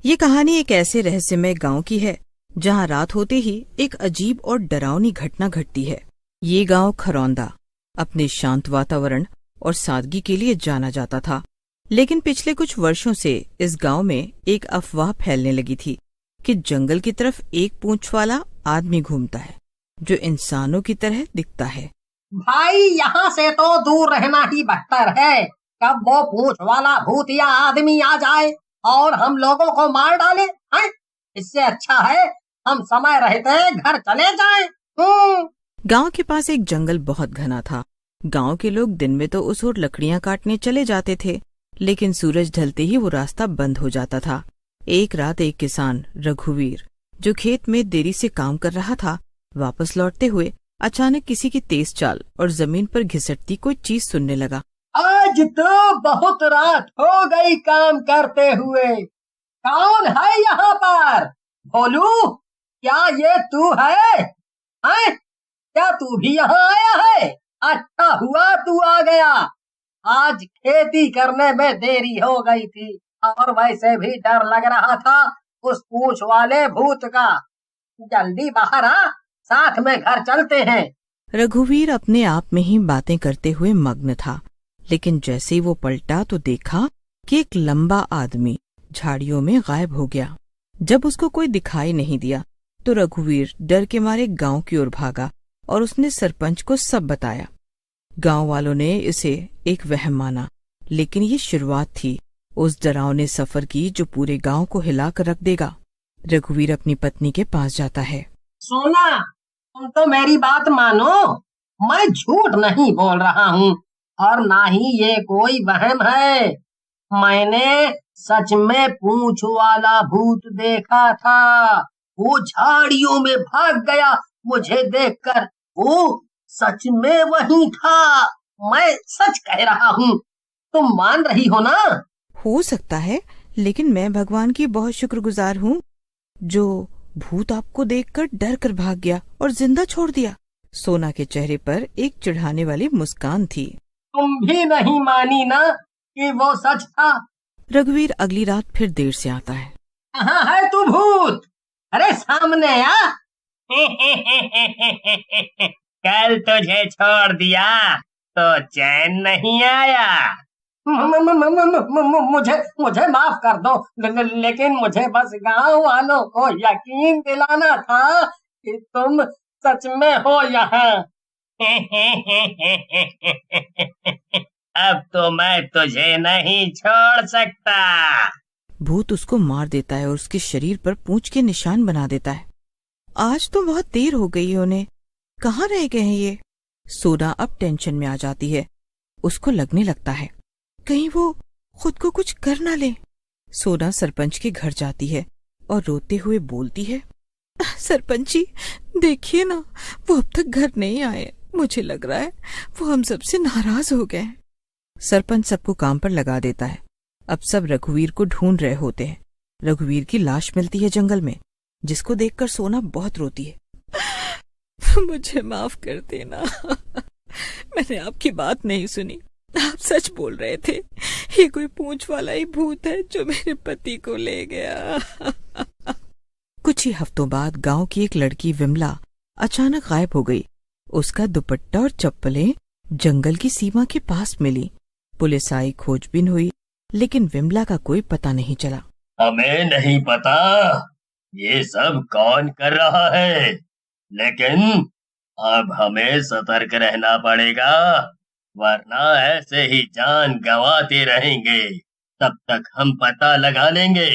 ये कहानी एक ऐसे रहस्यमय गांव की है जहां रात होते ही एक अजीब और डरावनी घटना घटती है। ये गांव खरौंदा अपने शांत वातावरण और सादगी के लिए जाना जाता था, लेकिन पिछले कुछ वर्षों से इस गांव में एक अफवाह फैलने लगी थी कि जंगल की तरफ एक पूंछ वाला आदमी घूमता है जो इंसानों की तरह दिखता है। भाई यहाँ से तो दूर रहना ही बेहतर है। कब वो पूंछ वाला भूत या आदमी आ जाए और हम लोगों को मार डाले हैं? इससे अच्छा है हम समय रहते घर चले जाएं। गांव के पास एक जंगल बहुत घना था। गांव के लोग दिन में तो उस ओर लकड़ियां काटने चले जाते थे, लेकिन सूरज ढलते ही वो रास्ता बंद हो जाता था। एक रात एक किसान रघुवीर, जो खेत में देरी से काम कर रहा था, वापस लौटते हुए अचानक किसी की तेज चाल और जमीन पर घिसटती कोई चीज सुनने लगा। आज तो बहुत रात हो गई काम करते हुए। कौन है यहाँ पर? भोलू, क्या ये तू है? क्या तू भी यहाँ आया है? अच्छा हुआ तू आ गया। आज खेती करने में देरी हो गई थी और वैसे भी डर लग रहा था उस पूंछ वाले भूत का। जल्दी बाहर आ, साथ में घर चलते हैं। रघुवीर अपने आप में ही बातें करते हुए मग्न था, लेकिन जैसे ही वो पलटा तो देखा कि एक लंबा आदमी झाड़ियों में गायब हो गया। जब उसको कोई दिखाई नहीं दिया तो रघुवीर डर के मारे गांव की ओर भागा और उसने सरपंच को सब बताया। गांव वालों ने इसे एक वहम माना, लेकिन ये शुरुआत थी उस डरावने सफर की जो पूरे गांव को हिलाकर रख देगा। रघुवीर अपनी पत्नी के पास जाता है। सोना, तुम तो मेरी बात मानो। मैं झूठ नहीं बोल रहा हूँ और ना ही ये कोई वहम है। मैंने सच में पूंछ वाला भूत देखा था। वो झाड़ियों में भाग गया मुझे देखकर। वो सच में वही था। मैं सच कह रहा हूँ। तुम मान रही हो ना? हो सकता है, लेकिन मैं भगवान की बहुत शुक्रगुजार हूँ जो भूत आपको देखकर डर कर भाग गया और जिंदा छोड़ दिया। सोना के चेहरे पर एक चिढ़ाने वाली मुस्कान थी। तुम भी नहीं मानी ना कि वो सच था? रघुवीर अगली रात फिर देर से आता है। कहाँ है तू भूत? अरे सामने आ। कल तुझे छोड़ दिया तो चैन नहीं आया। मुझे मुझे माफ कर दो, लेकिन मुझे बस गांव वालों को यकीन दिलाना था कि तुम सच में हो यहाँ। अब तो मैं तुझे नहीं छोड़ सकता। भूत उसको मार देता है और उसके शरीर पर पूंछ के निशान बना देता है। आज तो बहुत देर हो गई है उन्हें। कहाँ रह गए हैं ये? सोना अब टेंशन में आ जाती है। उसको लगने लगता है कहीं वो खुद को कुछ कर ना ले। सोना सरपंच के घर जाती है और रोते हुए बोलती है, सरपंच जी, देखिए ना, वो अब तक घर नहीं आए। मुझे लग रहा है वो हम सबसे नाराज हो गए। सरपंच सबको काम पर लगा देता है। अब सब रघुवीर को ढूंढ रहे होते हैं। रघुवीर की लाश मिलती है जंगल में, जिसको देखकर सोना बहुत रोती है। मुझे माफ कर देना, मैंने आपकी बात नहीं सुनी। आप सच बोल रहे थे, ये कोई पूंछ वाला ही भूत है जो मेरे पति को ले गया। कुछ ही हफ्तों बाद गांव की एक लड़की विमला अचानक गायब हो गई। उसका दुपट्टा और चप्पलें जंगल की सीमा के पास मिली। पुलिस आई, खोजबीन हुई, लेकिन विमला का कोई पता नहीं चला। हमें नहीं पता ये सब कौन कर रहा है, लेकिन अब हमें सतर्क रहना पड़ेगा, वरना ऐसे ही जान गंवाते रहेंगे। तब तक हम पता लगा लेंगे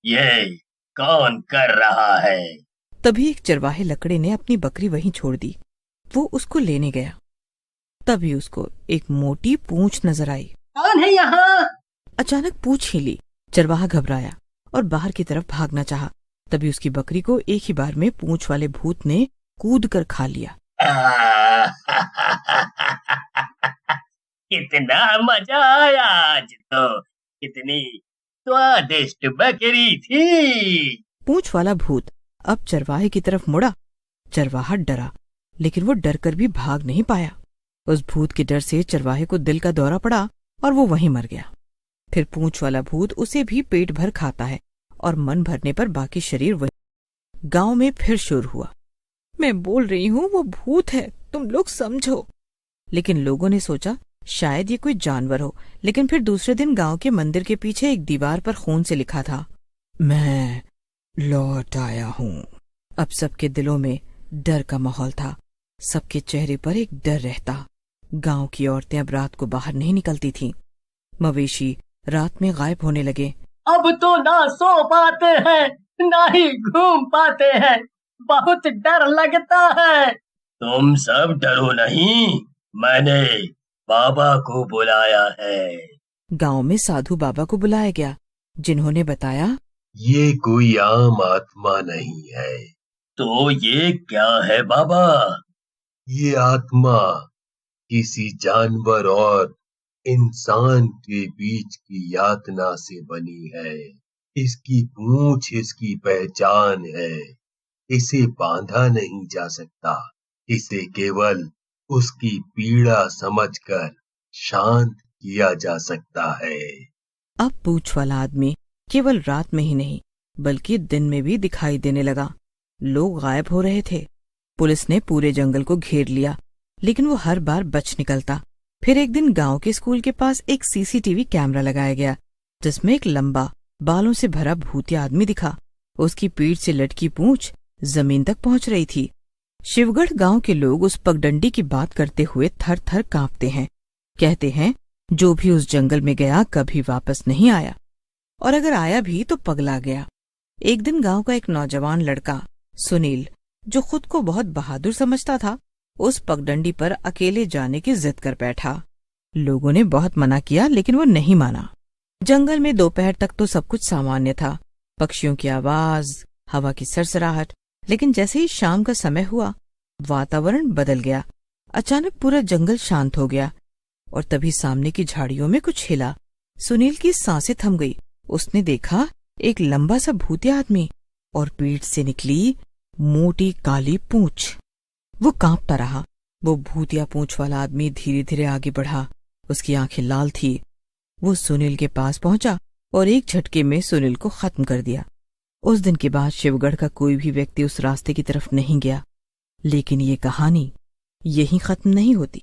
ये कौन कर रहा है। तभी एक चरवाहे लकड़े ने अपनी बकरी वहीं छोड़ दी। वो उसको लेने गया। तभी उसको एक मोटी पूंछ नजर आई। कौन है यहाँ? अचानक पूंछ हिली। चरवाहा घबराया और बाहर की तरफ भागना चाहा। तभी उसकी बकरी को एक ही बार में पूंछ वाले भूत ने कूद कर खा लिया। कितना मजा आया आज तो। कितनी स्वादिष्ट बकरी थी। पूंछ वाला भूत अब चरवाहे की तरफ मुड़ा। चरवाहा डरा, लेकिन वो डर कर भी भाग नहीं पाया। उस भूत के डर से चरवाहे को दिल का दौरा पड़ा और वो वहीं मर गया। फिर पूंछ वाला भूत उसे भी पेट भर खाता है और मन भरने पर बाकी शरीर वही। गांव में फिर शोर हुआ। मैं बोल रही हूँ वो भूत है, तुम लोग समझो। लेकिन लोगों ने सोचा शायद ये कोई जानवर हो। लेकिन फिर दूसरे दिन गांव के मंदिर के पीछे एक दीवार पर खून से लिखा था, मैं लौट आया हूँ। अब सबके दिलों में डर का माहौल था। सबके चेहरे पर एक डर रहता। गांव की औरतें अब रात को बाहर नहीं निकलती थीं। मवेशी रात में गायब होने लगे। अब तो ना सो पाते हैं, ना ही घूम पाते हैं, बहुत डर लगता है। तुम सब डरो नहीं, मैंने बाबा को बुलाया है। गांव में साधु बाबा को बुलाया गया, जिन्होंने बताया, ये कोई आम आत्मा नहीं है। तो ये क्या है बाबा? ये आत्मा किसी जानवर और इंसान के बीच की यातना से बनी है। इसकी पूंछ इसकी पहचान है। इसे बांधा नहीं जा सकता। इसे केवल उसकी पीड़ा समझकर शांत किया जा सकता है। अब पूंछ वाला आदमी केवल रात में ही नहीं बल्कि दिन में भी दिखाई देने लगा। लोग गायब हो रहे थे। पुलिस ने पूरे जंगल को घेर लिया, लेकिन वो हर बार बच निकलता। फिर एक दिन गांव के स्कूल के पास एक सीसीटीवी कैमरा लगाया गया, जिसमें एक लंबा बालों से भरा भूतिया आदमी दिखा। उसकी पीठ से लटकी पूंछ जमीन तक पहुंच रही थी। शिवगढ़ गांव के लोग उस पगडंडी की बात करते हुए थर थर कांपते हैं। कहते हैं जो भी उस जंगल में गया कभी वापस नहीं आया, और अगर आया भी तो पगला गया। एक दिन गांव का एक नौजवान लड़का सुनील, जो खुद को बहुत बहादुर समझता था, उस पगडंडी पर अकेले जाने की जिद कर बैठा। लोगों ने बहुत मना किया, लेकिन वो नहीं माना। जंगल में दोपहर तक तो सब कुछ सामान्य था, पक्षियों की आवाज, हवा की सरसराहट। लेकिन जैसे ही शाम का समय हुआ, वातावरण बदल गया। अचानक पूरा जंगल शांत हो गया, और तभी सामने की झाड़ियों में कुछ हिला। सुनील की सांसें थम गई। उसने देखा एक लंबा सा भूतिया आदमी, और पीठ से निकली मोटी काली पूंछ। वो कांपता रहा। वो भूतिया पूंछ वाला आदमी धीरे धीरे आगे बढ़ा। उसकी आंखें लाल थी। वो सुनील के पास पहुंचा और एक झटके में सुनील को खत्म कर दिया। उस दिन के बाद शिवगढ़ का कोई भी व्यक्ति उस रास्ते की तरफ नहीं गया। लेकिन ये कहानी यहीं खत्म नहीं होती।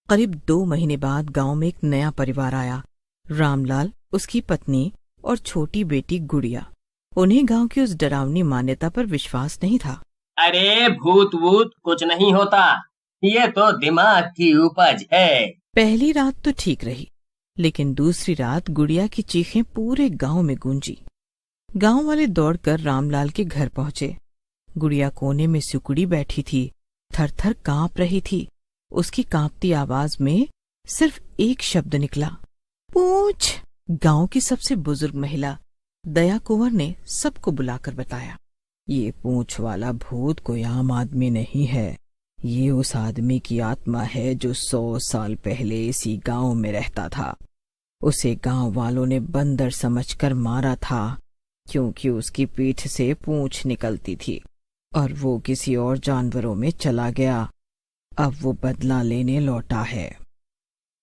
करीब 2 महीने बाद गांव में एक नया परिवार आया। रामलाल, उसकी पत्नी और छोटी बेटी गुड़िया। उन्हें गांव की उस डरावनी मान्यता पर विश्वास नहीं था। अरे भूत वूत कुछ नहीं होता, ये तो दिमाग की उपज है। पहली रात तो ठीक रही, लेकिन दूसरी रात गुड़िया की चीखें पूरे गांव में गूंजी। गांव वाले दौड़कर रामलाल के घर पहुंचे। गुड़िया कोने में सिकुड़ी बैठी थी, थर थर कांप रही थी। उसकी कांपती आवाज में सिर्फ एक शब्द निकला, पूछ। गांव की सबसे बुजुर्ग महिला दया कुंवर ने सबको बुलाकर बताया, ये पूंछ वाला भूत कोई आम आदमी नहीं है। ये उस आदमी की आत्मा है जो 100 साल पहले इसी गांव में रहता था। उसे गांव वालों ने बंदर समझकर मारा था, क्योंकि उसकी पीठ से पूंछ निकलती थी, और वो किसी और जानवरों में चला गया। अब वो बदला लेने लौटा है।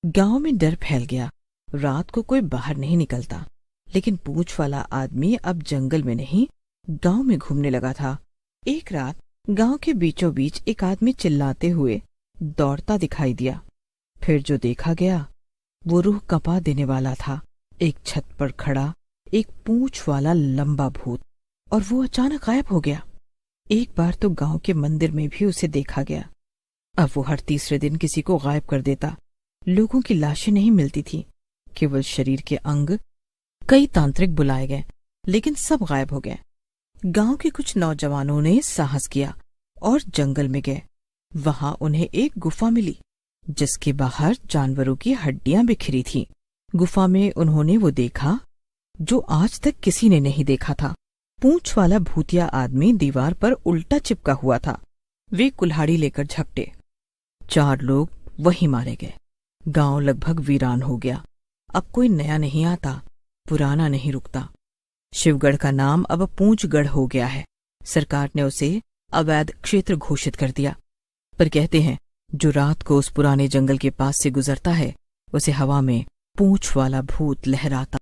गांव में डर फैल गया। रात को कोई बाहर नहीं निकलता, लेकिन पूंछ वाला आदमी अब जंगल में नहीं, गांव में घूमने लगा था। एक रात गांव के बीचों बीच एक आदमी चिल्लाते हुए दौड़ता दिखाई दिया। फिर जो देखा गया वो रूह कपा देने वाला था। एक छत पर खड़ा एक पूंछ वाला लंबा भूत, और वो अचानक गायब हो गया। एक बार तो गांव के मंदिर में भी उसे देखा गया। अब वो हर तीसरे दिन किसी को गायब कर देता। लोगों की लाशें नहीं मिलती थी, केवल शरीर के अंग। कई तांत्रिक बुलाए गए, लेकिन सब गायब हो गए। गांव के कुछ नौजवानों ने साहस किया और जंगल में गए। वहां उन्हें एक गुफा मिली, जिसके बाहर जानवरों की हड्डियां बिखरी थीं। गुफा में उन्होंने वो देखा जो आज तक किसी ने नहीं देखा था। पूंछ वाला भूतिया आदमी दीवार पर उल्टा चिपका हुआ था। वे कुल्हाड़ी लेकर झपटे। 4 लोग वहीं मारे गए। गांव लगभग वीरान हो गया। अब कोई नया नहीं आता, पुराना नहीं रुकता। शिवगढ़ का नाम अब पूंछगढ़ हो गया है। सरकार ने उसे अवैध क्षेत्र घोषित कर दिया। पर कहते हैं जो रात को उस पुराने जंगल के पास से गुजरता है, उसे हवा में पूंछ वाला भूत लहराता